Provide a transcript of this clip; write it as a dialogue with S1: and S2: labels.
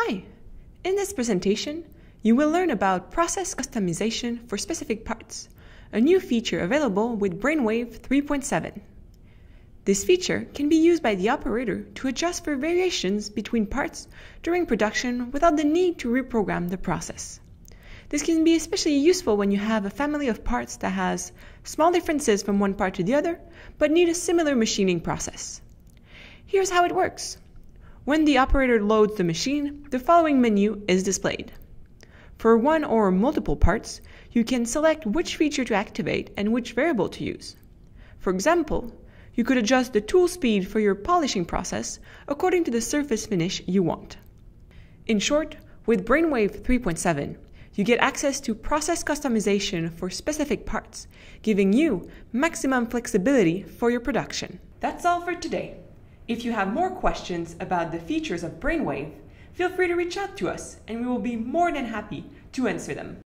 S1: Hi! In this presentation, you will learn about process customization for specific parts, a new feature available with BrainWave 3.7. This feature can be used by the operator to adjust for variations between parts during production without the need to reprogram the process. This can be especially useful when you have a family of parts that has small differences from one part to the other, but need a similar machining process. Here's how it works. When the operator loads the machine, the following menu is displayed. For one or multiple parts, you can select which feature to activate and which variable to use. For example, you could adjust the tool speed for your polishing process according to the surface finish you want. In short, with BrainWave 3.7, you get access to process customization for specific parts, giving you maximum flexibility for your production. That's all for today. If you have more questions about the features of BrainWave, feel free to reach out to us and we will be more than happy to answer them.